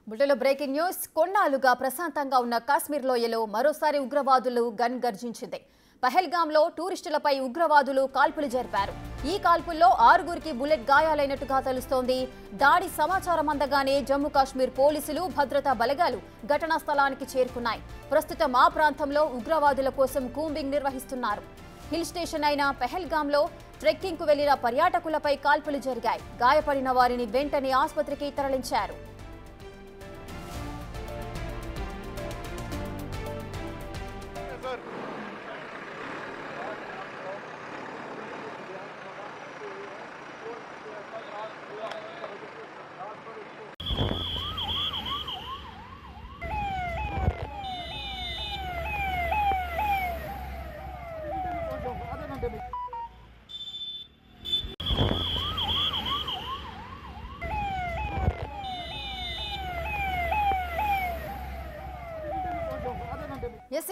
బులెటిన్లో breaking news. కొన్నాళ్లుగా ప్రశాంతంగా ఉన్న కాశ్మీర్ లోయలో మరోసారి ఉగ్రవాదులు గన్ గర్జించింది. పహల్గాంలో టూరిస్టులపై ఉగ్రవాదులు కాల్పులు జరిపారు. ఈ కాల్పుల్లో 6గురికి బుల్లెట్ గాయాలైనట్టుగా తెలుస్తోంది. దాడి సమాచారం అందగానే జమ్మూ కాశ్మీర్ పోలీసులు, భద్రతా బలగాలు ఘటనా స్థలానికి చేరుకున్నాయి. ప్రస్తుతం ఆ ప్రాంతంలో ఉగ్రవాదుల కోసం కూంబింగ్ నిర్వహిస్తున్నారు. హిల్ స్టేషన్ అయిన పహల్గాంలో ట్రెక్కింగ్ కు వెళ్లిన పర్యాటకులపై కాల్పులు జరిగాయి. గాయపడిన వారిని వెంటనే ఆసుపత్రికి తరలించారు.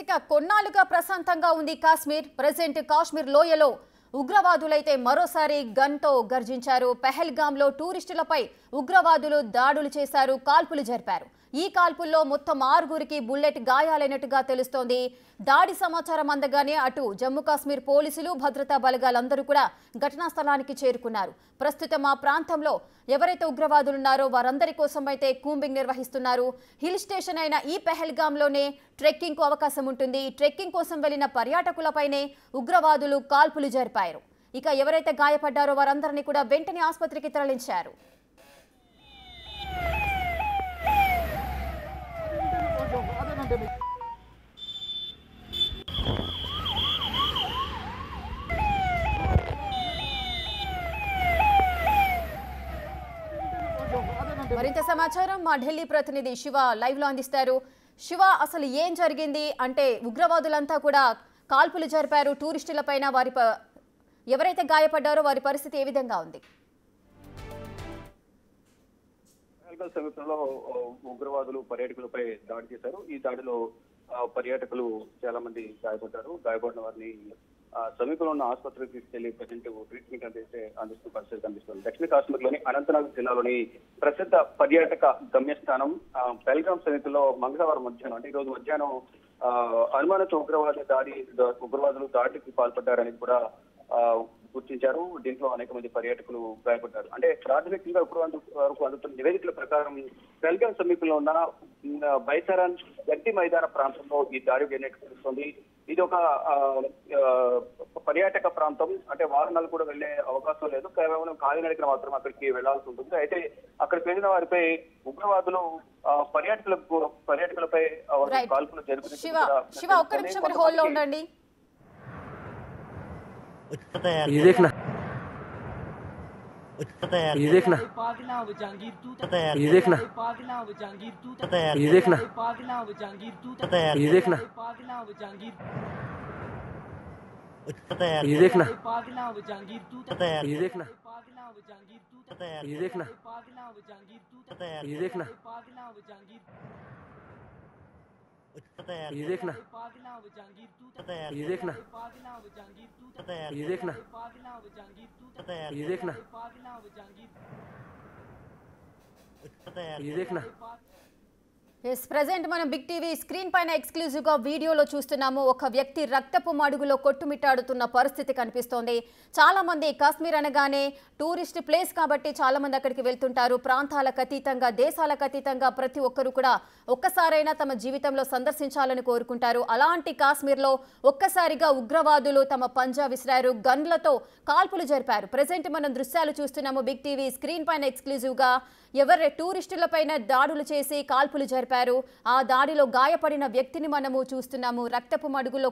ఇక కొన్నాళ్లుగా ప్రశాంతంగా ఉంది కాశ్మీర్. ప్రెజెంట్ కాశ్మీర్ లోయలో ఉగ్రవాదులైతే మరోసారి గన్తో గర్జించారు. పహల్గాంలో టూరిస్టులపై ఉగ్రవాదులు దాడులు చేశారు, కాల్పులు జరిపారు. ఈ కాల్పుల్లో మొత్తం 6గురికి బుల్లెట్ గాయాలైనట్టుగా తెలుస్తోంది. దాడి సమాచారం అందగానే అటు జమ్మూ కాశ్మీర్ పోలీసులు, భద్రతా బలగాలందరూ కూడా ఘటనా స్థలానికి చేరుకున్నారు. ప్రస్తుతం ఆ ప్రాంతంలో ఎవరైతే ఉగ్రవాదులున్నారో వారందరి కోసం అయితే కూంబింగ్ నిర్వహిస్తున్నారు. హిల్ స్టేషన్ అయిన ఈ పహల్గాంలోనే ట్రెక్కింగ్ కు అవకాశం ఉంటుంది. ట్రెక్కింగ్ కోసం వెళ్లిన పర్యాటకులపైనే ఉగ్రవాదులు కాల్పులు జరిపారు. ఇక ఎవరైతే గాయపడ్డారో వారందరినీ కూడా వెంటనే ఆసుపత్రికి తరలించారు. మరింత సమాచారం మా ఢిల్లీ ప్రతినిధి శివ లైవ్ లో అందిస్తారు. శివ, అసలు ఏం జరిగింది? అంటే ఉగ్రవాదులంతా కూడా కాల్పులు జరిపారు టూరిస్టులపైన, ఎవరైతే గాయపడ్డారో వారి పరిస్థితి ఏ విధంగా ఉంది? సమీపంలో ఉగ్రవాదులు పర్యాటకులపై దాడి చేశారు. ఈ దాడిలో పర్యాటకులు చాలా మంది గాయపడిన వారిని సమీపంలో ఉన్న ఆసుపత్రికి తీసుకెళ్లి ప్రజెంట్ ట్రీట్మెంట్ అందిస్తున్న పరిస్థితి కనిపిస్తుంది. దక్షిణ కాశ్మీర్ లోని అనంతనాగ్ జిల్లాలోని ప్రసిద్ధ పర్యాటక గమ్యస్థానం పహల్గాం సమీపంలో మంగళవారం మధ్యాహ్నం, అంటే ఈ రోజు మధ్యాహ్నం అనుమానిత ఉగ్రవాదులు దాడికి పాల్పడ్డారని కూడా గుర్తించారు. దీంట్లో అనేక మంది పర్యాటకులు గాయపడ్డారు. అంటే ప్రాథమికంగా వరకు అందుతున్న నివేదికల ప్రకారం పహల్గాం సమీపంలో ఉన్న బైసారాన్ గడ్డి మైదాన ప్రాంతంలో ఈ దాడి జరిగినట్టు తెలుస్తోంది. ఇది ఒక పర్యాటక ప్రాంతం, అంటే వాహనాలు కూడా వెళ్లే అవకాశం లేదు, కేవలం కాలినడకన మాత్రం అక్కడికి వెళ్లాల్సి ఉంటుంది. అయితే అక్కడికి వెళ్లిన వారిపై ఉగ్రవాదులు పర్యాటకులపై కాల్పులు జరిపి ये देखना ये देखना ये देखना ये देखना ये देखना ये देखना ये देखना ये देखना ये देखना ये देखना ये देखना ये देखना ये देखना ये देखना ప్రెజెంట్ మనం బిగ్ టీవీ స్క్రీన్ పైన ఎక్స్క్లూజివ్ గా వీడియోలో చూస్తున్నాము. ఒక వ్యక్తి రక్తపు మడుగులో కొట్టుమిట్టాడుతున్న పరిస్థితి కనిపిస్తోంది. చాలా మంది కాశ్మీర్ అనగానే టూరిస్ట్ ప్లేస్ కాబట్టి చాలా మంది అక్కడికి వెళ్తుంటారు. ప్రాంతాలకు అతీతంగా, దేశాలకు అతీతంగా ప్రతి ఒక్కరు కూడా ఒక్కసారైనా తమ జీవితంలో సందర్శించాలని కోరుకుంటారు. అలాంటి కాశ్మీర్లో ఒక్కసారిగా ఉగ్రవాదులు తమ పంజా విసిరారు, గన్లతో కాల్పులు జరిపారు. ప్రెజెంట్ మనం దృశ్యాలు చూస్తున్నాము బిగ్ టీవీ స్క్రీన్ పైన ఎక్స్క్లూజివ్ గా. ఎవరు టూరిస్టులపైన దాడులు చేసి కాల్పులు జరిపారు. ఆ దాడిలో గాయపడిన వ్యక్తిని మనము చూస్తున్నాము. రక్తపు మడుగులో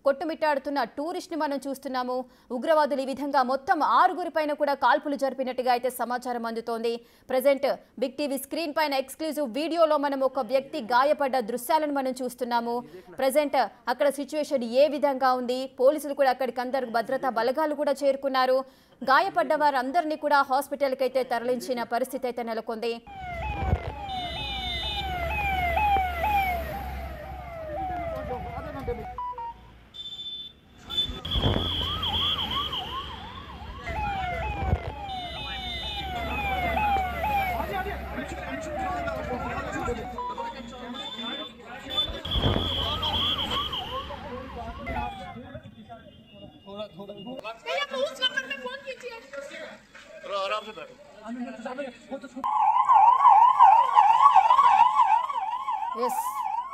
కొట్టుమిట్టాడుతున్న టూరిస్ట్ ని మనం చూస్తున్నాము. ఉగ్రవాదులు ఈ విధంగా మొత్తం 6గురిపైన కూడా కాల్పులు జరిపినట్టుగా అయితే సమాచారం అందుతోంది. ప్రెజెంట్ బిగ్ టీవీ స్క్రీన్ పైన ఎక్స్క్లూజివ్ వీడియోలో మనం ఒక వ్యక్తి గాయపడ్డ దృశ్యాలను మనం చూస్తున్నాము. ప్రెజెంట్ అక్కడ సిచ్యువేషన్ ఏ విధంగా ఉంది? పోలీసులు కూడా అక్కడికి అందరు భద్రతా బలగాలు కూడా చేరుకున్నారు. గాయపడ్డ వారందరినీ కూడా హాస్పిటల్కి అయితే తరలించిన పరిస్థితి అయితే నెలకొంది. ఎస్,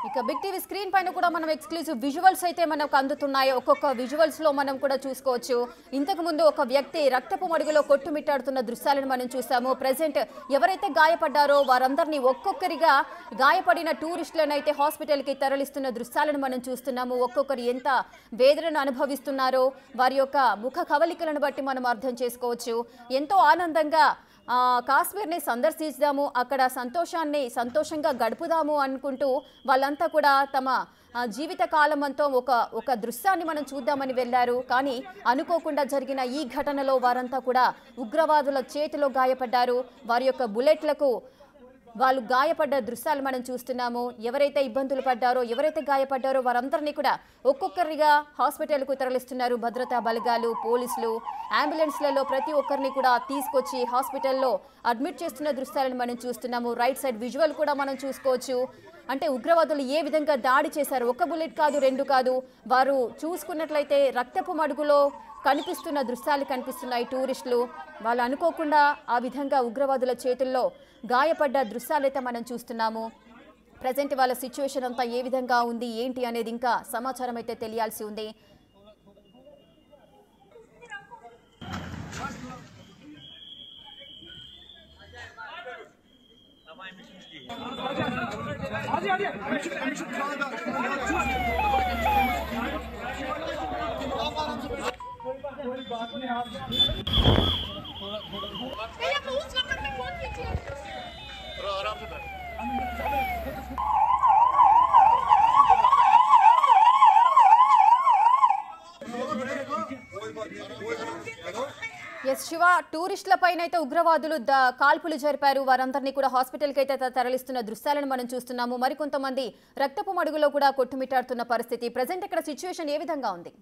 ఇక బిగ్ టీవీ స్క్రీన్ పైన కూడా మనం ఎక్స్క్లూజివ్ విజువల్స్ అయితే మనకు అందుతున్నాయి. ఒక్కొక్క విజువల్స్ లో మనం కూడా చూసుకోవచ్చు. ఇంతకు ముందు ఒక వ్యక్తి రక్తపు మడుగులో కొట్టుమిట్టాడుతున్న దృశ్యాలను మనం చూసాము. ప్రెసెంట్ ఎవరైతే గాయపడ్డారో వారందరినీ ఒక్కొక్కరిగా గాయపడిన టూరిస్టులను అయితే హాస్పిటల్కి తరలిస్తున్న దృశ్యాలను మనం చూస్తున్నాము. ఒక్కొక్కరు ఎంత వేదనను అనుభవిస్తున్నారో వారి యొక్క ముఖ కవలికలను బట్టి మనం అర్థం చేసుకోవచ్చు. ఎంతో ఆనందంగా కాశ్మీర్ని సందర్శించుదాము, అక్కడ సంతోషంగా గడుపుదాము అనుకుంటూ వాళ్ళంతా కూడా తమ జీవిత కాలం అంతా ఒక దృశ్యాన్ని మనం చూద్దామని వెళ్ళారు. కానీ అనుకోకుండా జరిగిన ఈ ఘటనలో వారంతా కూడా ఉగ్రవాదుల చేతిలో గాయపడ్డారు. వారి యొక్క బుల్లెట్లకు వాళ్ళు గాయపడ్డ దృశ్యాలు మనం చూస్తున్నాము. ఎవరైతే ఇబ్బందులు పడ్డారో, ఎవరైతే గాయపడ్డారో వారందరినీ కూడా ఒక్కొక్కరిగా హాస్పిటల్కు తరలిస్తున్నారు. భద్రతా బలగాలు, పోలీసులు, అంబులెన్స్లలో ప్రతి ఒక్కరిని కూడా తీసుకొచ్చి హాస్పిటల్లో అడ్మిట్ చేస్తున్న దృశ్యాలను మనం చూస్తున్నాము. రైట్ సైడ్ విజువల్ కూడా మనం చూసుకోవచ్చు. అంటే ఉగ్రవాదులు ఏ విధంగా దాడి చేశారు, ఒక బుల్లెట్ కాదు, రెండు కాదు. వారు చూసుకున్నట్లయితే రక్తపు మడుగులో కనిపిస్తున్న దృశ్యాలు కనిపిస్తున్నాయి. టూరిస్టులు వాళ్ళు అనుకోకుండా ఆ విధంగా ఉగ్రవాదుల చేతుల్లో గాయపడ్డ దృశ్యాలైతే మనం చూస్తున్నాము. ప్రజెంట్ వాళ్ళ సిచ్యువేషన్ అంతా ఏ విధంగా ఉంది ఏంటి అనేది ఇంకా సమాచారం అయితే తెలియాల్సి ఉంది. ఎస్ శివ, టూరిస్టుల పైన అయితే ఉగ్రవాదులు కాల్పులు జరిపారు. వారందరినీ కూడా హాస్పిటల్కి అయితే తరలిస్తున్న దృశ్యాలను మనం చూస్తున్నాము. మరికొంతమంది రక్తపు మడుగులో కూడా కొట్టుమిట్టాడుతున్న పరిస్థితి. ప్రజెంట్ ఇక్కడ సిచ్యువేషన్ ఏ విధంగా ఉంది?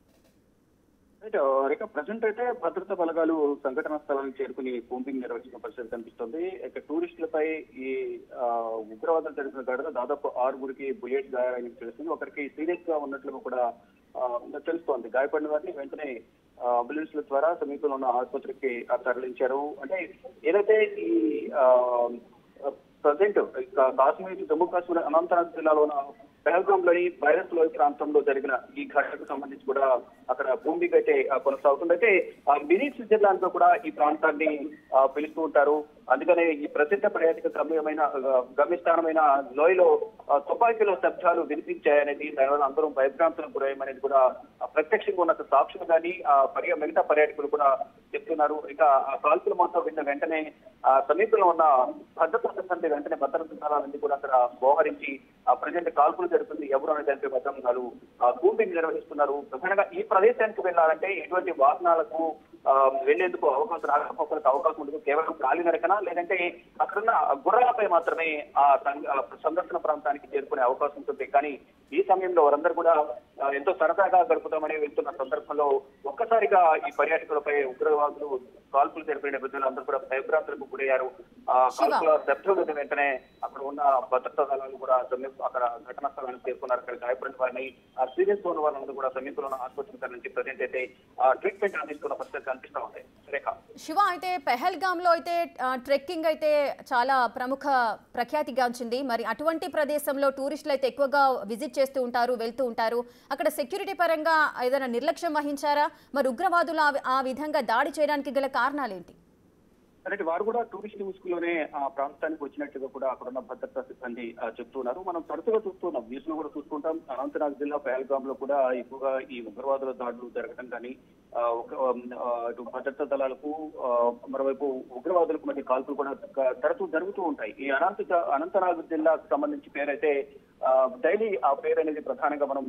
ప్రజెంట్ అయితే భద్రతా బలగాలు సంఘటనా స్థలానికి చేరుకుని కూంబింగ్ నిర్వహించిన పరిస్థితి కనిపిస్తుంది. ఇక టూరిస్టులపై ఈ ఉగ్రవాదులు జరిపిన ఘటన దాదాపు 6 బుల్లెట్ గాయాలని తెలుస్తుంది. ఒకరికి సీరియస్ గా ఉన్నట్లుగా కూడా తెలుస్తోంది. గాయపడిన వారిని వెంటనే అంబులెన్స్ల ద్వారా సమీపంలో ఉన్న ఆసుపత్రికి తరలించారు. అంటే ఏదైతే ఈ ప్రజెంట్ కాశ్మీర్, జమ్మూ కాశ్మీర్ అనంతనాగ్ జిల్లాలో ఉన్న పెహల్గామ్ లోని వైరస్ లోయ ప్రాంతంలో జరిగిన ఈ ఘటనకు సంబంధించి కూడా అక్కడ కూంబింగ్ అయితే కొనసాగుతుంది. అయితే మినీ స్విట్జర్లాండ్ లో కూడా ఈ ప్రాంతాన్ని పిలుస్తూ ఉంటారు. అందుకనే ఈ ప్రసిద్ధ పర్యాటక గమ్యస్థానమైన లోయలో తుపాకీల శబ్దాలు వినిపించాయనేది, దానివల్ల అందరూ భయభ్రాంతులకు గురయ్యమనేది కూడా ప్రత్యక్షంగా ఉన్న సాక్షులు కానీ మిగతా పర్యాటకులు కూడా చెప్తున్నారు. ఇక ఆ కాల్పుల మొత్తం విన్న వెంటనే సమీపంలో ఉన్న భద్రతా సిబ్బంది వెంటనే భద్రతా దళాలన్నీ కూడా అక్కడ మోహరించి ప్రజెంట్ కాల్పులు జరుగుతుంది. ఎవరు అనే దానిపై భద్రతలు కూంబింగ్ నిర్వహిస్తున్నారు. ప్రధానంగా ఈ ప్రదేశానికి వెళ్ళాలంటే ఎటువంటి వాహనాలకు వెళ్లేందుకు అవకాశం ఉండదు. కేవలం కాలినడకన లేదంటే అక్కడున్న గుర్రాలపై మాత్రమే ఆ సందర్శన ప్రాంతానికి చేరుకునే అవకాశం ఉంటుంది. కానీ ఈ సమయంలో వారందరూ కూడా ఎంతో సరదాగా గడుపుతామని వెళ్తున్న సందర్భంలో ఒక్కసారిగా ఈ పర్యాటకులపై ఉగ్రవాదులు కాల్పులు జరిపిన నేపథ్యంలో అందరూ కూడా భయభ్రాంతులకు గురయ్యారు. కాల్పుల శబ్దం వెంటనే అక్కడ ఉన్న భద్రతా దళాలు కూడా అక్కడ ఘటనా స్థలానికి చేరుకున్నారు. అక్కడ గాయపడిన వారిని సీరియస్ ఉన్న వారందరూ కూడా సమీపంలో ఉన్న ఆసుపత్రి నుంచి ప్రజెంట్ అయితే ట్రీట్మెంట్ అందిస్తున్న పరిస్థితి కనిపిస్తా ఉంది. శివ, అయితే పెహల్గామ్ లో అయితే ట్రెక్కింగ్ అయితే చాలా ప్రఖ్యాతిగాంచింది. మరి అటువంటి ప్రదేశంలో టూరిస్టులు అయితే ఎక్కువగా విజిట్ చేస్తూ ఉంటారు, వెళ్తూ ఉంటారు. అక్కడ సెక్యూరిటీ పరంగా ఏదైనా నిర్లక్ష్యం వహించారా? మరి ఉగ్రవాదులు ఆ విధంగా దాడి చేయడానికి గల కారణాలేంటి? అంటే వారు కూడా టూరిస్ట్ ముసుగులోనే ఆ ప్రాంతానికి వచ్చినట్టుగా కూడా అక్కడున్న భద్రతా సిబ్బంది చెప్తున్నారు. మనం తరచుగా చూస్తున్నాం, న్యూస్ లో కూడా చూస్తుంటాం. అనంతనాగ్ జిల్లా పెహల్గామ్ లో కూడా ఎక్కువగా ఈ ఉగ్రవాదుల దాడులు జరగడం కానీ భద్రతా దళాలకు మరోవైపు ఉగ్రవాదులకు మధ్య కాల్పులు కూడా తరచూ జరుగుతూ ఉంటాయి. ఈ అనంతనాగ్ జిల్లాకు సంబంధించి పేరైతే డైలీ ఆ పేరు అనేది ప్రధానంగా మనం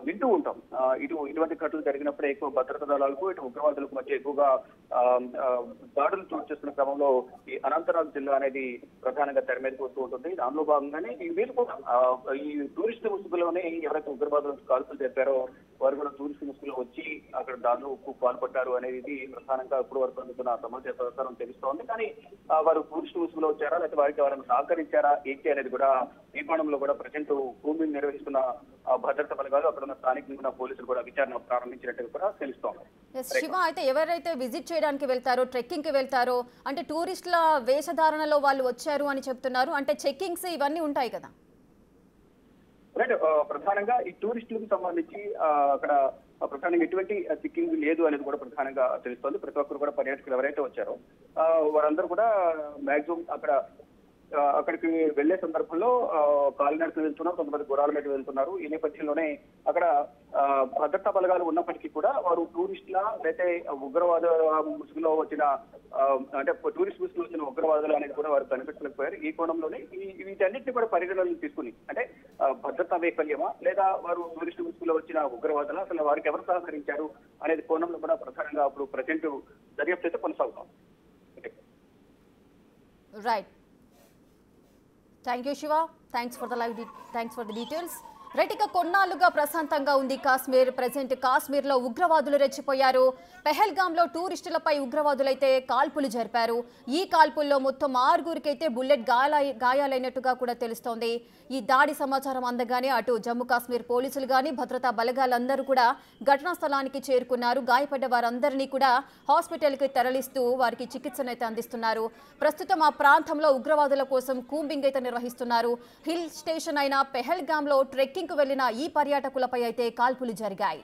వింటూ ఉంటాం. ఇటువంటి ఘటనలు జరిగినప్పుడే ఎక్కువ భద్రతా దళాలకు ఇటు ఉగ్రవాదులకు మధ్య ఎక్కువగా దాడులు చోటు చేస్తున్న క్రమంలో ఈ అనంతనాగ్ జిల్లా అనేది ప్రధానంగా తెర మీదకి వస్తూ ఉంటుంది. దానిలో భాగంగానే వీళ్ళు కూడా ఈ టూరిస్ట్ ముసుగులోనే ఎవరైతే ఉగ్రవాదులకు కాల్పులు జరిపారో వారు కూడా టూరిస్ట్ ముసుగులో వచ్చి అక్కడ దాడులకు పాల్పడ్డారు అనేది ప్రధానంగా ఇప్పుడు వరకు అందుతున్న సమాచార ప్రకారం తెలుస్తోంది. కానీ వారు టూరిస్ట్ ముసుగులో వచ్చారా లేకపోతే వారికి ఎవరైనా సహకరించారా ఏంటి అనేది కూడా ఈ కోణంలో కూడా ప్రజెంట్ కూంబింగ్ నిర్వహిస్తున్న భద్రతా బలగాలు అక్కడ ఉన్న స్థానిక పోలీసులు కూడా విచారణ ప్రారంభించినట్టు కూడా తెలుస్తోంది. శివ, అయితే ఎవరైతే విజిట్ చేయడానికి వెళ్తారో, ట్రెక్కింగ్ కి వెళ్తారో, అంటే టూరిస్టుల వేషధారణలో వాళ్ళు వచ్చారు అని చెప్తున్నారు. అంటే చెక్కింగ్స్ ఇవన్నీ ఉంటాయి కదా? రైట్. ప్రధానంగా ఈ టూరిస్టులకు సంబంధించి అక్కడ ప్రధానంగా ఎటువంటి చెక్కింగ్ లేదు అనేది కూడా ప్రధానంగా తెలుస్తోంది. ప్రతి ఒక్కరు కూడా పర్యాటకులు ఎవరైతే వచ్చారో వారందరూ కూడా మాక్సిమం అక్కడికి వెళ్లే సందర్భంలో కాలినడకన వెళ్తున్నారు, కొంతమంది గుర్రాల మీద వెళ్తున్నారు. ఈ నేపథ్యంలోనే అక్కడ భద్రతా బలగాలు ఉన్నప్పటికీ కూడా వారు టూరిస్టుల లేకపోతే ఉగ్రవాద ముసుగులో వచ్చిన అంటే టూరిస్ట్ ముసుగులో వచ్చిన ఉగ్రవాదులు అనేది కూడా వారు కనిపించలేకపోయారు. ఈ కోణంలోనే వీటన్నిటిని కూడా పరిగణనలు తీసుకుని అంటే భద్రతా వైఫల్యమా లేదా వారు టూరిస్ట్ ముసుగులో వచ్చిన ఉగ్రవాదులు అసలు వారికి ఎవరు సహకరించారు అనేది కోణంలో కూడా ప్రధానంగా అప్పుడు ప్రజెంట్ దర్యాప్తు అయితే కొనసాగుతాం. Right. Thank you Shiva. Thanks for the details. Right, ఇక కొన్నాళ్లుగా ప్రశాంతంగా ఉంది కాశ్మీర్. ప్రజెంట్ కాశ్మీర్లో ఉగ్రవాదులు రెచ్చిపోయారు. పెహల్గాంలో టూరిస్టులపై ఉగ్రవాదులైతే కాల్పులు జరిపారు. ఈ కాల్పుల్లో మొత్తం 6గురికైతే బుల్లెట్ గాయాలైనట్టుగా కూడా తెలుస్తోంది. ఈ దాడి సమాచారం అందగానే అటు జమ్మూ కాశ్మీర్ పోలీసులు కానీ భద్రతా బలగాలందరూ కూడా ఘటనా స్థలానికి చేరుకున్నారు. గాయపడ్డ వారందరినీ కూడా హాస్పిటల్కి తరలిస్తూ వారికి చికిత్సనైతే అందిస్తున్నారు. ప్రస్తుతం ఆ ప్రాంతంలో ఉగ్రవాదుల కోసం కూంబింగ్ అయితే నిర్వహిస్తున్నారు. హిల్ స్టేషన్ అయిన పెహల్గాంలో ట్రెక్కింగ్ కు వెళ్లిన ఈ పర్యాటకులపై అయితే కాల్పులు జరిగాయి.